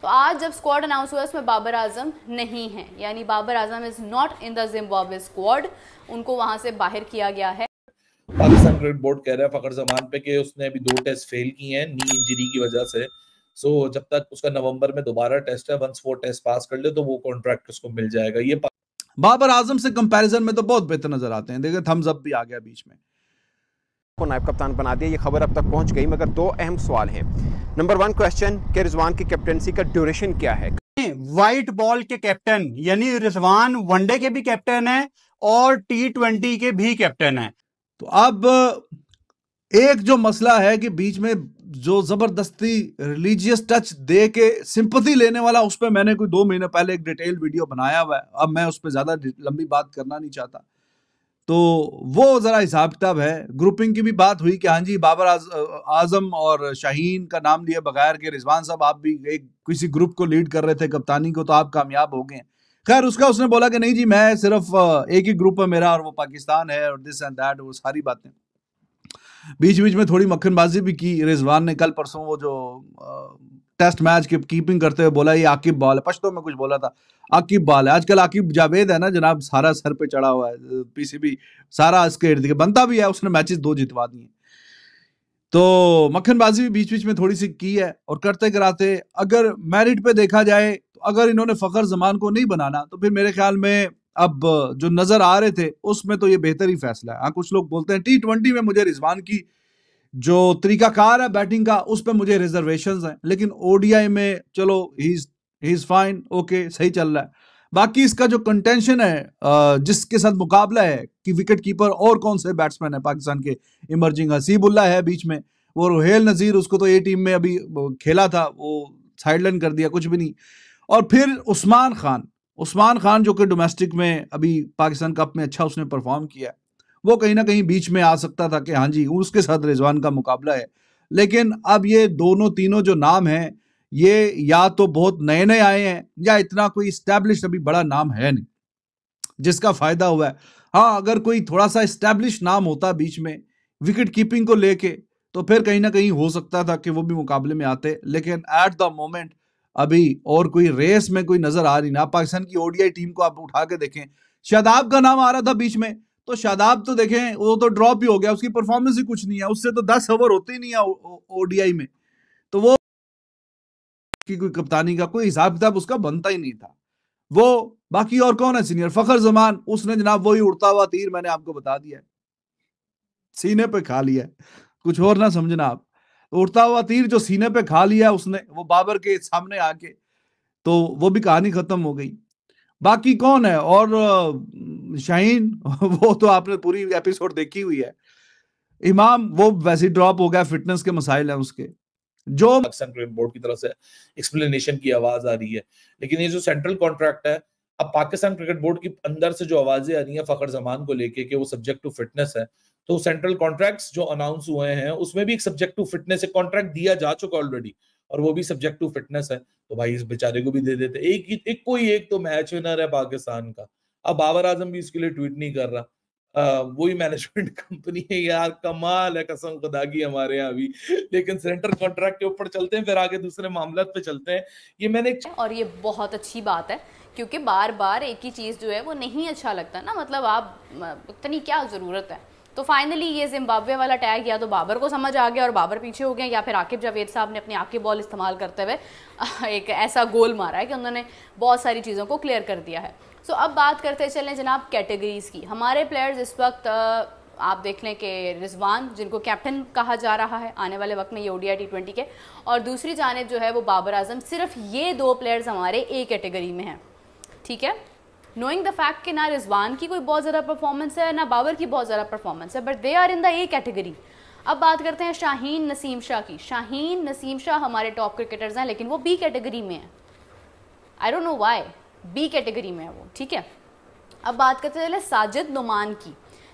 तो आज जब स्क्वाड अनाउंस हुआ उसमें बाबर आजम नहीं है, यानी Babar Azam is not in the Zimbabwe squad, उनको वहां से बाहर किया गया है। पाकिस्तान क्रिकेट बोर्ड कह रहा है फखर जमान पे कि उसने अभी 2 टेस्ट फेल किए हैं नी इंजरी की वजह से। सो जब तक उसका नवंबर में दोबारा टेस्ट है, वंस वो टेस्ट पास कर ले तो वो कॉन्ट्रैक्ट उसको मिल जाएगा। ये बाबर आजम से कंपैरिजन में तो बहुत बेहतर नजर आते हैं। देखिए थम्स अप भी आ गया बीच में, को नायब कप्तान बना दिया। ये खबर अब तक पहुंच गई, मगर 2 अहम सवाल हैं। नंबर 1 क्वेश्चन कि रिजवान की कैप्टनसी का ड्यूरेशन क्या है? व्हाइट बॉल के कैप्टन यानी रिजवान वनडे के भी कैप्टन है और T20 के भी कैप्टन है। तो अब एक जो मसला है कि बीच में जो जबरदस्ती रिलीजियस टच दे के सिंपैथी लेने वाला, उस पर मैंने कोई 2 महीने पहले एक डिटेल वीडियो बनाया हुआ है। अब मैं उस पर ज्यादा लंबी बात करना नहीं चाहता। तो वो जरा हिसाब किताब है। ग्रुपिंग की भी बात हुई कि हाँ जी बाबर आजम और शाहीन का नाम लिए बगैर के रिजवान साहब आप भी एक किसी ग्रुप को लीड कर रहे थे कप्तानी को, तो आप कामयाब हो गए। खैर उसका उसने बोला कि नहीं जी मैं सिर्फ एक ही ग्रुप है मेरा और वो पाकिस्तान है और दिस एंड दैट, वो सारी बातें। बीच बीच में थोड़ी मक्खनबाजी भी की रिजवान ने। कल परसों वो जो टेस्ट मैच की कीपिंग करते हुए बोला ये आकिब बॉल है, पश्तो में कुछ बोला था, आकिब बॉल है। आजकल आकिब जावेद है ना जनाब, सारा सर पे चढ़ा हुआ है, पीसीबी सारा इसके इर्द गिर्द बनता भी है। उसने मैचेस 2 जितवा दिए। तो मक्खनबाजी भी बीच बीच में थोड़ी सी की है। और करते कराते अगर मेरिट पे देखा जाए तो अगर इन्होंने फखर जमान को नहीं बनाना तो फिर मेरे ख्याल में अब जो नजर आ रहे थे उसमें तो ये बेहतर ही फैसला है। हाँ कुछ लोग बोलते हैं T20 में मुझे रिजवान की जो तरीकाकार है बैटिंग का उस पर मुझे रिजर्वेशंस हैं, लेकिन ओडीआई में चलो ही इज फाइन, ओके सही चल रहा है। बाकी इसका जो कंटेंशन है जिसके साथ मुकाबला है कि विकेट कीपर और कौन से बैट्समैन है पाकिस्तान के इमर्जिंग, हसीबुल्ला है बीच में, वो रुहेल नजीर उसको तो ए टीम में अभी खेला था वो साइडलाइन कर दिया, कुछ भी नहीं। और फिर उस्मान खान जो कि डोमेस्टिक में अभी पाकिस्तान कप में अच्छा उसने परफॉर्म किया, वो कहीं ना कहीं बीच में आ सकता था कि हाँ जी उसके साथ रिजवान का मुकाबला है। लेकिन अब ये दोनों तीनों जो नाम हैं ये या तो बहुत नए नए आए हैं या इतना कोई इस्टेब्लिश अभी बड़ा नाम है नहीं जिसका फायदा हुआ है। हाँ अगर कोई थोड़ा सा इस्टेब्लिश नाम होता बीच में विकेट कीपिंग को लेके तो फिर कहीं ना कहीं हो सकता था कि वो भी मुकाबले में आते। लेकिन एट द मोमेंट अभी और कोई रेस में कोई नजर आ रही ना। पाकिस्तान की ओडीआई टीम को आप उठा के देखें, शादाब का नाम आ रहा था बीच में, तो शादाब तो देखें वो तो ड्रॉप ही हो गया, उसकी परफॉर्मेंस ही कुछ नहीं है, उससे तो 10 ओवर होते ही नहीं है ओडीआई में। तो वो की कोई कप्तानी का कोई हिसाब किताब उसका बनता ही नहीं था। वो बाकी और कौन है सीनियर, फखर जमान, उसने जनाब वही उड़ता हुआ तीर मैंने आपको बता दिया है, सीने पे खा लिया है, कुछ और ना समझना आप। उड़ता हुआ तीर जो सीने पे खा लिया उसने वो बाबर के सामने आके, तो वो भी कहानी खत्म हो गई। बाकी कौन है और शाहीन वो तो आपने पूरी एपिसोड देखी हुई है। इमाम वो वैसे ड्रॉप हो गया, फिटनेस के मसाइल हैं उसके। जो पाकिस्तान क्रिकेट बोर्ड की तरफ से एक्सप्लेनेशन की आवाज आ रही है, लेकिन ये जो सेंट्रल कॉन्ट्रैक्ट है, अब पाकिस्तान क्रिकेट बोर्ड की अंदर से जो आवाजें आ रही हैं फखर जमान को लेके कि वो सब्जेक्ट टू फिटनेस है, तो सेंट्रल कॉन्ट्रैक्ट्स जो अनाउंस हुए हैं उसमें भी एक सब्जेक्ट टू फिटनेस एक कॉन्ट्रैक्ट दिया जा चुका ऑलरेडी, और वो भी सब्जेक्ट टू फिटनेस है। तो भाई इस बेचारे को भी दे देते। एक कोई एक तो मैच विनर है पाकिस्तान का। अब बाबर आजम भी इसके लिए ट्वीट नहीं कर रहा। वही मैनेजमेंट कंपनी है यार, कमाल है कसम खुदा की हमारे यहाँ भी। लेकिन सेंटर कॉन्ट्रैक्ट के ऊपर चलते हैं, फिर आगे दूसरे मामला पे चलते हैं। ये मैंने और ये बहुत अच्छी बात है क्योंकि बार बार एक ही चीज़ जो है वो नहीं अच्छा लगता ना, मतलब आप इतनी क्या ज़रूरत है। तो फाइनली ये जिम्बाब्वे वाला टैग या तो बाबर को समझ आ गया और बाबर पीछे हो गए, या फिर आकिब जावेद साहब ने अपनी आकिब बॉल इस्तेमाल करते हुए एक ऐसा गोल मारा है कि उन्होंने बहुत सारी चीज़ों को क्लियर कर दिया है। सो अब बात करते चलें जनाब कैटेगरीज की। हमारे प्लेयर्स इस वक्त आप देख लें कि रिजवान जिनको कैप्टन कहा जा रहा है आने वाले वक्त में ये ओडीआई T20 के, और दूसरी जानिब जो है वो बाबर आजम। सिर्फ ये 2 प्लेयर्स हमारे ए कैटेगरी में हैं, ठीक है, नोइंग द फैक्ट कि ना रिजवान की कोई बहुत ज़्यादा परफॉर्मेंस है ना बाबर की बहुत ज़्यादा परफॉर्मेंस है, but they are in the A category. अब बात करते हैं शाहीन नसीम शाह की। शाहीन नसीम शाह हमारे टॉप क्रिकेटर्स हैं लेकिन वो बी कैटेगरी में है। I don't know why, B category में है वो, ठीक है। अब बात करते चले साजिद नुमान की।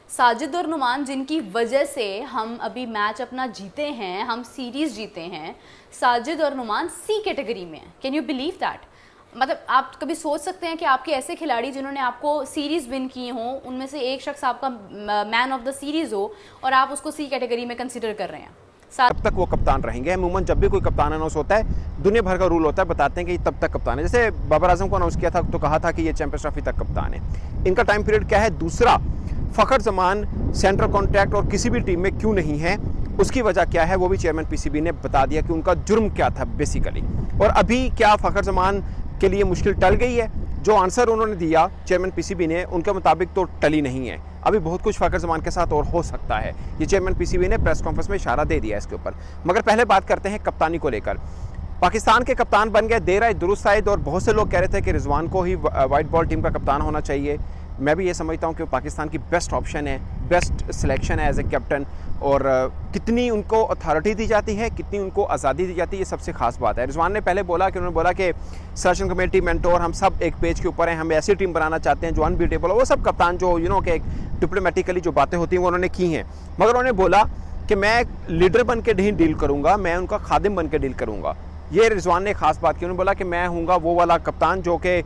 साजिद और नुमान जिनकी वजह से हम अभी मैच अपना जीते हैं, हम सीरीज़ जीते हैं, साजिद और नुमान सी कैटेगरी में है। Can you believe that? मतलब आप कभी सोच सकते हैं कि आपके ऐसे खिलाड़ी जिन्होंने आपको सीरीज़ विन की हों उनमें से एक शख्स आपका मैन ऑफ द सीरीज़ हो और आप उसको सी कैटेगरी में कंसिडर कर रहे हैं। तब तक वो कप्तान रहेंगे। अमूमन जब भी कोई कप्तान अनाउंस होता है, दुनिया भर का रूल होता है, बताते हैं कि तब तक कप्तान है। जैसे बाबर आजम को अनाउंस किया था तो कहा था कि ये चैंपियंस ट्रॉफी तक कप्तान है। इनका टाइम पीरियड क्या है? दूसरा, फ़खर जमान सेंट्रल कॉन्ट्रैक्ट और किसी भी टीम में क्यों नहीं है, उसकी वजह क्या है, वो भी चेयरमैन पीसीबी ने बता दिया कि उनका जुर्म क्या था बेसिकली। और अभी क्या फ़खर जमान के लिए मुश्किल टल गई है? जो आंसर उन्होंने दिया चेयरमैन पीसीबी ने, उनके मुताबिक तो टली नहीं है। अभी बहुत कुछ फ़खर जमान के साथ और हो सकता है। ये चेयरमैन पीसीबी ने प्रेस कॉन्फ्रेंस में इशारा दे दिया इसके ऊपर। मगर पहले बात करते हैं कप्तानी को लेकर। पाकिस्तान के कप्तान बन गए देर आए दुरुस्त आए, और बहुत से लोग कह रहे थे कि रिजवान को ही वाइट बॉल टीम का कप्तान होना चाहिए। मैं भी ये समझता हूँ कि पाकिस्तान की बेस्ट ऑप्शन है, बेस्ट सिलेक्शन है एज ए कैप्टन। और कितनी उनको अथॉरिटी दी जाती है, कितनी उनको आज़ादी दी जाती है, ये सबसे खास बात है। रिजवान ने पहले बोला कि उन्होंने बोला कि सर्चिंग कमेटी, मेंटोर, हम सब एक पेज के ऊपर हैं, हम ऐसी टीम बनाना चाहते हैं जो अनबीटेबल हो। वो सब कप्तान जो कि एक डिप्लोमेटिकली जो बातें होती हैं वो उन्होंने की हैं। मगर उन्होंने बोला कि मैं लीडर बन के नहीं डील करूँगा, मैं उनका खादिम बन के डील करूँगा। ये रिजवान ने खास बात की। उन्होंने बोला कि मैं हूँगा वो वाला कप्तान जो कि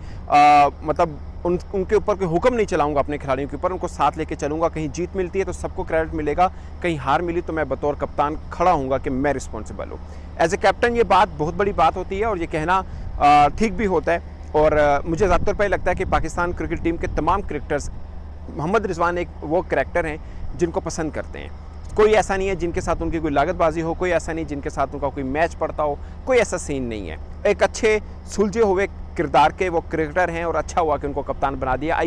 मतलब उनके ऊपर कोई हुक्म नहीं चलाऊंगा अपने खिलाड़ियों के ऊपर, उनको साथ लेके चलूंगा। कहीं जीत मिलती है तो सबको क्रेडिट मिलेगा, कहीं हार मिली तो मैं बतौर कप्तान खड़ा हूँगा कि मैं रिस्पॉन्सिबल हूँ। एज ए कैप्टन ये बात बहुत बड़ी बात होती है और ये कहना ठीक भी होता है। और मुझे ज़्यादातर पर लगता है कि पाकिस्तान क्रिकेट टीम के तमाम क्रिकेटर्स मोहम्मद रिजवान एक वो करैक्टर हैं जिनको पसंद करते हैं। कोई ऐसा नहीं है जिनके साथ उनकी कोई लागतबाजी हो, कोई ऐसा नहीं जिनके साथ उनका कोई मैच पड़ता हो, कोई ऐसा सीन नहीं है। एक अच्छे सुलझे हुए किरदार के वो क्रिकेटर हैं और अच्छा हुआ कि उनको कप्तान बना दिया।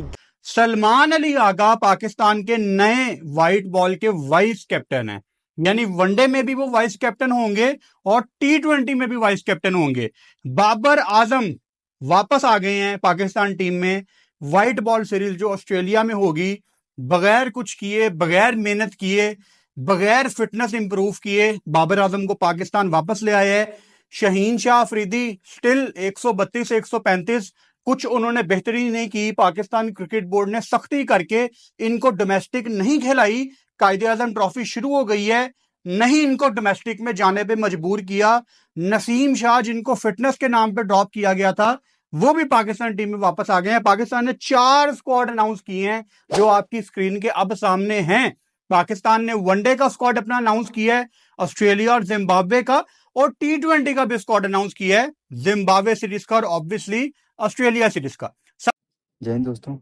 सलमान अली आगा पाकिस्तान के नए वाइट बॉल के वाइस कैप्टन हैं, यानी वनडे में भी वो वाइस कैप्टन होंगे और T20 में भी वाइस कैप्टन होंगे। बाबर आजम वापस आ गए हैं पाकिस्तान टीम में। वाइट बॉल सीरीज जो ऑस्ट्रेलिया में होगी, बगैर कुछ किए, बगैर मेहनत किए, बगैर फिटनेस इंप्रूव किए, बाबर आजम को पाकिस्तान वापस ले आए हैं। शहीन शाह अफरीदी स्टिल 132 से 135, कुछ उन्होंने बेहतरी नहीं की। पाकिस्तान क्रिकेट बोर्ड ने सख्ती करके इनको डोमेस्टिक नहीं खिलाई। कायदे आजम ट्रॉफी शुरू हो गई है, नहीं इनको डोमेस्टिक में जाने पे मजबूर किया। नसीम शाह जिनको फिटनेस के नाम पे ड्रॉप किया गया था, वो भी पाकिस्तान टीम में वापस आ गए हैं। पाकिस्तान ने 4 स्क्वाड अनाउंस किए हैं जो आपकी स्क्रीन के अब सामने हैं। पाकिस्तान ने वनडे का स्क्वाड अपना अनाउंस किया है, ऑस्ट्रेलिया और जिम्बाब्वे का, और T20 का भी स्क्वाड अनाउंस किया है, जिम्बाब्वे सीरीज का और ऑब्वियसली ऑस्ट्रेलिया सीरीज का। जय हिंद दोस्तों,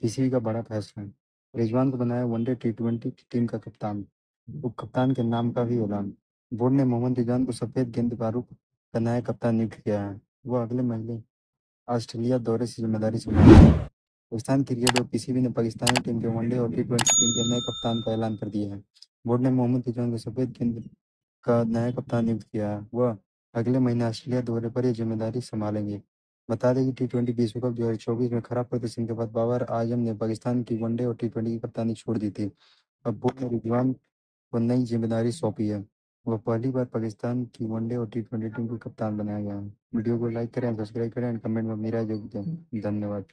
पीसीबी का बड़ा फैसला है। रिजवान को बनाया वनडे T20 टीम का कप्तान, उप कप्तान के नाम का भी ऐलान। बोर्ड ने मोहम्मद रिजवान को सफेद गेंद का रूप का नया कप्तान नियुक्त किया है। वह अगले महीने ऑस्ट्रेलिया दौरे से जिम्मेदारी संभालेगा। पाकिस्तान क्रिकेट और पीसीबी ने पाकिस्तानी टीम के वनडे और T20 टीम के नए कप्तान का ऐलान कर दिया है। बोर्ड ने मोहम्मद रिजवान को सफेद गेंद का नया कप्तान नियुक्त किया है। वह अगले महीने ऑस्ट्रेलिया दौरे पर यह जिम्मेदारी संभालेंगे। बता दें कि T20 विश्व कप 2024 में खराब प्रदर्शन के बाद बाबर आजम ने पाकिस्तान की वनडे और T20 की कप्तानी छोड़ दी थी। अब बोर्ड ने रिजवान को नई जिम्मेदारी सौंपी है। वह पहली बार पाकिस्तान की वनडे और T20 टीम के कप्तान बनाया गया है। वीडियो को लाइक करें, सब्सक्राइब करें और कमेंट में मेरा जरूर दें। धन्यवाद।